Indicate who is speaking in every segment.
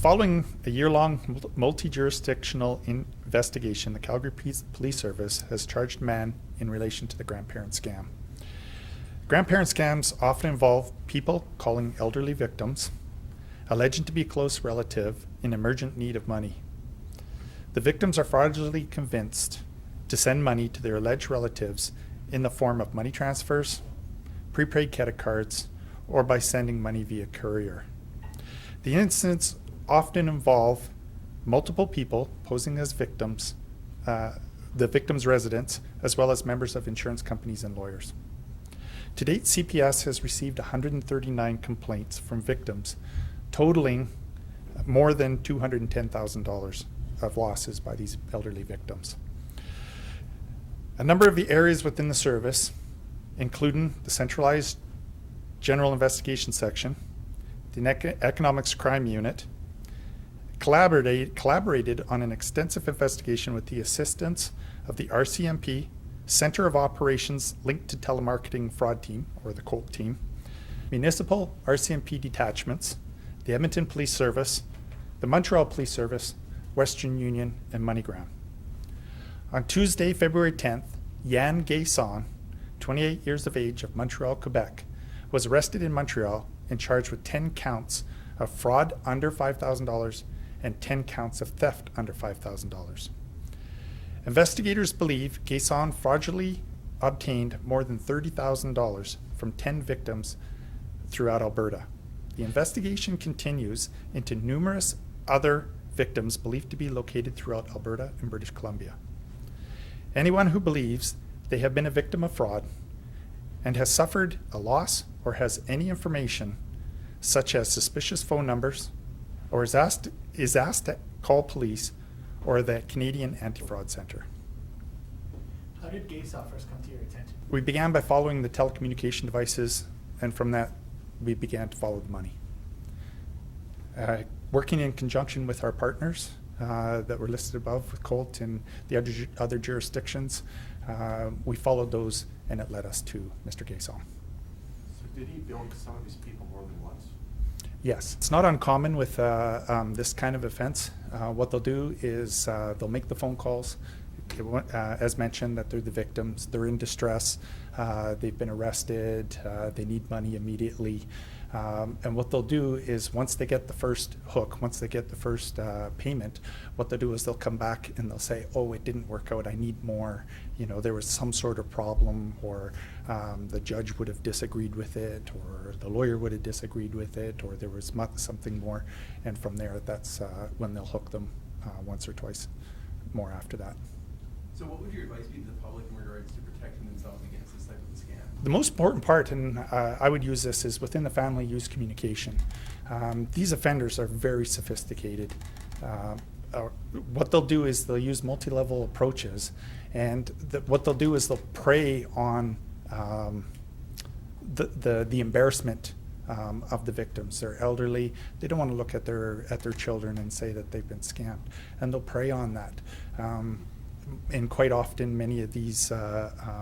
Speaker 1: Following a year-long multi-jurisdictional investigation, the Calgary Police Service has charged a man in relation to the Grandparent scam. Grandparent scams often involve people calling elderly victims, alleging to be a close relative in emergent need of money. The victims are fraudulently convinced to send money to their alleged relatives in the form of money transfers, prepaid credit cards, or by sending money via courier. The incidents often involve multiple people posing as victims, the victim's residents, as well as members of insurance companies and lawyers. To date, CPS has received 139 complaints from victims, totaling more than $210,000 of losses by these elderly victims. A number of the areas within the service, including the Centralized General Investigation Section, the Economics Crime Unit, collaborated on an extensive investigation with the assistance of the RCMP, Center of Operations linked to Telemarketing Fraud Team, or the COLT team, municipal RCMP detachments, the Edmonton Police Service, the Montreal Police Service, Western Union and MoneyGram. On Tuesday, February 10th, Yan Gayson, 28 years of age, of Montreal, Quebec, was arrested in Montreal and charged with 10 counts of fraud under $5,000 and 10 counts of theft under $5,000. Investigators believe Gayson fraudulently obtained more than $30,000 from 10 victims throughout Alberta. The investigation continues into numerous other victims believed to be located throughout Alberta and British Columbia. Anyone who believes they have been a victim of fraud and has suffered a loss or has any information such as suspicious phone numbers or is asked to call police or the Canadian Anti-Fraud Centre.
Speaker 2: How did Gayson first come to your attention?
Speaker 1: We began by following the telecommunication devices, and from that we began to follow the money. Working in conjunction with our partners that were listed above with COLT and the other jurisdictions, we followed those and it led us to Mr. Gayson.
Speaker 3: So did he bill some of these people more than once?
Speaker 1: Yes, it's not uncommon with this kind of offense. What they'll do is they'll make the phone calls, as mentioned, that they're the victims, they're in distress, they've been arrested, they need money immediately. And what they'll do is once they get the first hook, once they get the first payment, what they'll do is they'll come back and they'll say, oh, it didn't work out, I need more. You know, there was some sort of problem, or the judge would have disagreed with it, or the lawyer would have disagreed with it, or there was something more. And from there, that's when they'll hook them once or twice more after that.
Speaker 4: So what would your advice be to the public in regards to protecting themselves against this type of a scam?
Speaker 1: The most important part, and I would use this, is within the family use communication. These offenders are very sophisticated. What they'll do is they'll use multi-level approaches, and what they'll do is they'll prey on the embarrassment of the victims. They're elderly. They don't want to look at their children and say that they've been scammed, and they'll prey on that. And quite often, many of these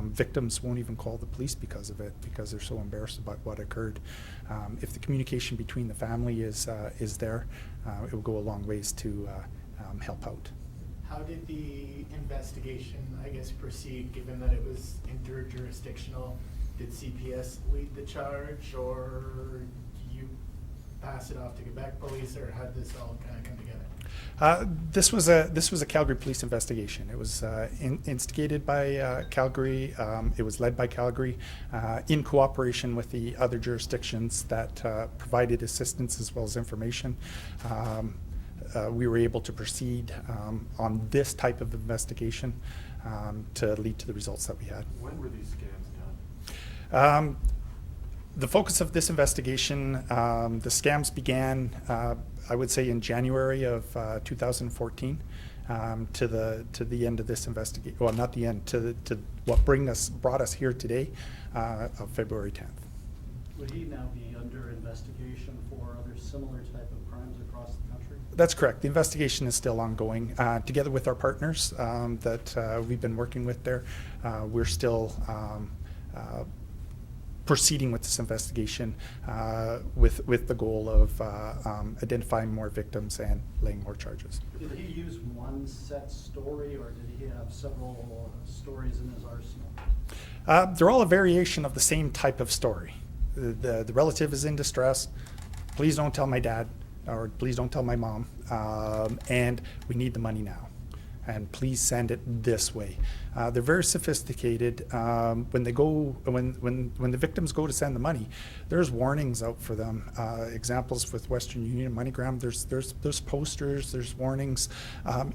Speaker 1: victims won't even call the police because of it, because they're so embarrassed about what occurred. If the communication between the family is there, it will go a long ways to help out.
Speaker 2: How did the investigation, I guess, proceed, given that it was interjurisdictional? Did CPS lead the charge, or do you pass it off to Quebec Police, or how did this all kind of come together?
Speaker 1: This was a Calgary police investigation. It was instigated by Calgary. It was led by Calgary in cooperation with the other jurisdictions that provided assistance as well as information. We were able to proceed on this type of investigation to lead to the results that we had.
Speaker 3: When were these scams done?
Speaker 1: The focus of this investigation, the scams began, I would say, in January of 2014 to the end of this investigation. Well, not the end, to what brought us here today, of February 10th.
Speaker 5: Would he now be under investigation for other similar type of crimes across the country?
Speaker 1: That's correct. The investigation is still ongoing. Together with our partners that we've been working with there, we're still proceeding with this investigation with the goal of identifying more victims and laying more charges.
Speaker 5: Did he use one set story, or did he have several stories in his arsenal?
Speaker 1: They're all a variation of the same type of story. The relative is in distress. Please don't tell my dad, or please don't tell my mom, and we need the money now. And please send it this way. They're very sophisticated. When the victims go to send the money, there's warnings out for them. Examples with Western Union and MoneyGram, there's posters, there's warnings.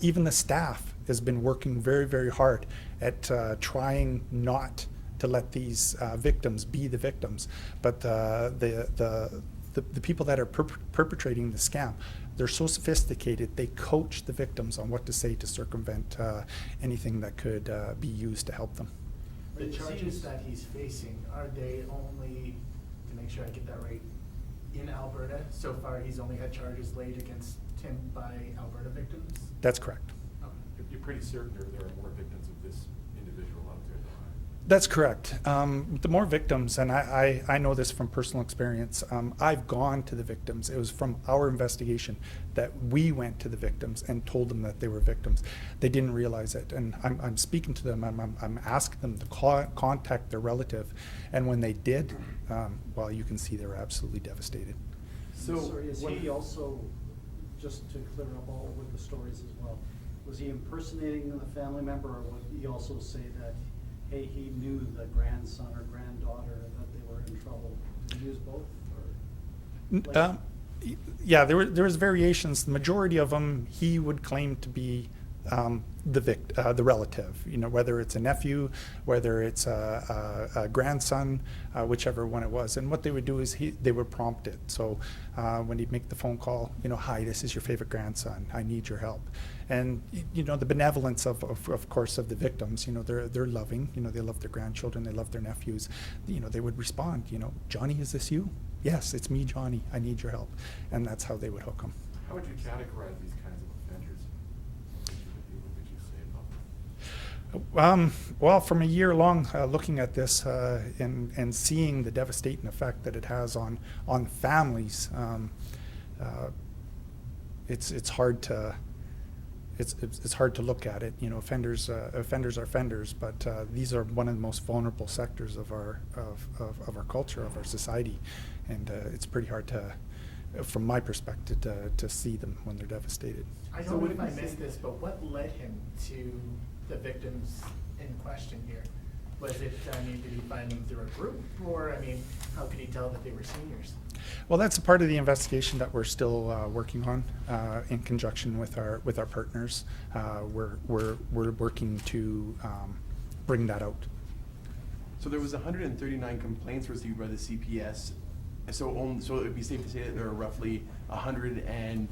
Speaker 1: Even the staff has been working very, very hard at trying not to let these victims be the victims, but the people that are perpetrating the scam, they're so sophisticated, they coach the victims on what to say to circumvent anything that could be used to help them.
Speaker 2: The charges that he's facing, are they only, to make sure I get that right, in Alberta? So far, he's only had charges laid against him by Alberta victims?
Speaker 1: That's correct.
Speaker 2: Okay.
Speaker 3: You're pretty certain there are more victims of this individual out there than I.
Speaker 1: That's correct. The more victims, and I know this from personal experience, I've gone to the victims. It was from our investigation that we went to the victims and told them that they were victims. They didn't realize it, and I'm speaking to them. I'm asking them to contact their relative, and when they did, well, you can see they were absolutely devastated.
Speaker 5: So is he also, just to clear up all with the stories as well, was he impersonating the family member, or would he also say that, hey, he knew the grandson or granddaughter that they were in trouble? Did he use both? Or
Speaker 1: Yeah, there was variations. The majority of them, he would claim to be the relative. You know, whether it's a nephew, whether it's a grandson, whichever one it was. And what they would do is they would prompt it. So when he'd make the phone call, you know, hi, this is your favorite grandson. I need your help. And you know, the benevolence of course of the victims. You know, they're loving. You know, they love their grandchildren. They love their nephews. You know, they would respond. You know, Johnny, is this you? Yes, it's me, Johnny. I need your help. And that's how they would hook them.
Speaker 3: How would you categorize these kinds of offenders? What would you say about them?
Speaker 1: Well, from a year long looking at this and seeing the devastating effect that it has on families, it's hard to look at it. You know, offenders are offenders, but these are one of the most vulnerable sectors of our culture, of our society, and it's pretty hard to, from my perspective, to see them when they're devastated.
Speaker 2: I don't know if I missed this, but what led him to the victims in question here? Was it, I mean, did he find them through a group, or, I mean, how could he tell that they were seniors?
Speaker 1: Well, that's a part of the investigation that we're still working on in conjunction with our partners. We're working to bring that out.
Speaker 6: So there was 139 complaints received by the CPS. So it would be safe to say that there are roughly 29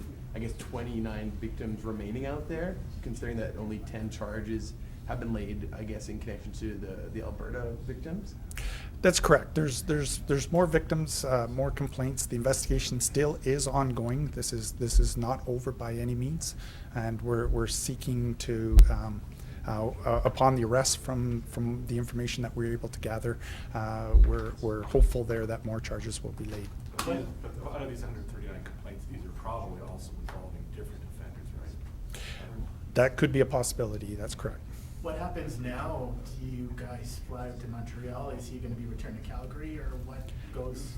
Speaker 6: victims remaining out there, considering that only 10 charges have been laid, I guess, in connection to the Alberta victims?
Speaker 1: That's correct. There's more victims, more complaints. The investigation still is ongoing. This is not over by any means, and we're seeking to, upon the arrest from the information that we're able to gather, we're hopeful there that more charges will be laid.
Speaker 3: But out of these 139 complaints, these are probably also involving different offenders, right?
Speaker 1: That could be a possibility. That's correct.
Speaker 2: What happens now? Do you guys fly out to Montreal? Is he going to be returned to Calgary, or what goes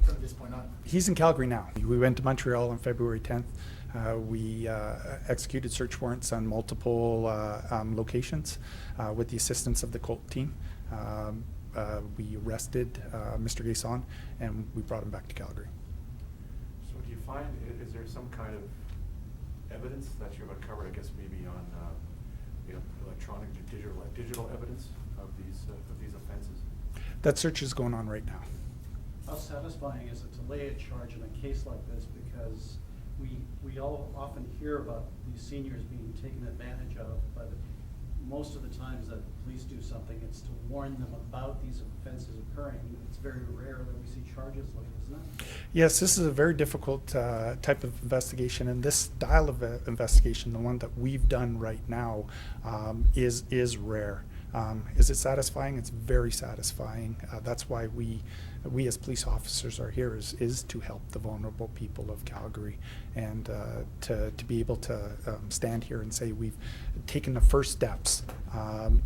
Speaker 2: from this point on?
Speaker 1: He's in Calgary now. We went to Montreal on February 10th. We executed search warrants on multiple locations with the assistance of the COLT team. We arrested Mr. Gason, and we brought him back to Calgary.
Speaker 3: So do you find, is there some kind of evidence that you've uncovered, I guess maybe on electronic, digital evidence of these offenses?
Speaker 1: That search is going on right now.
Speaker 5: How satisfying is it to lay a charge in a case like this, because we all often hear about these seniors being taken advantage of, but most of the times that police do something, it's to warn them about these offenses occurring. It's very rare that we see charges like this, isn't it?
Speaker 1: Yes, this is a very difficult type of investigation, and this style of investigation, the one that we've done right now, is rare. Is it satisfying? It's very satisfying. That's why we as police officers are here, is to help the vulnerable people of Calgary, and to be able to stand here and say we've taken the first steps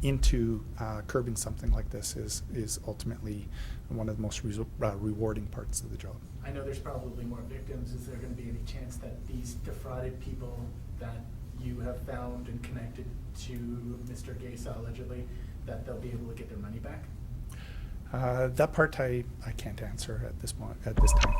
Speaker 1: into curbing something like this is ultimately one of the most rewarding parts of the job.
Speaker 2: I know there's probably more victims. Is there going to be any chance that these defrauded people that you have found and connected to Mr. Gesa allegedly, that they'll be able to get their money back?
Speaker 1: That part I can't answer at this time.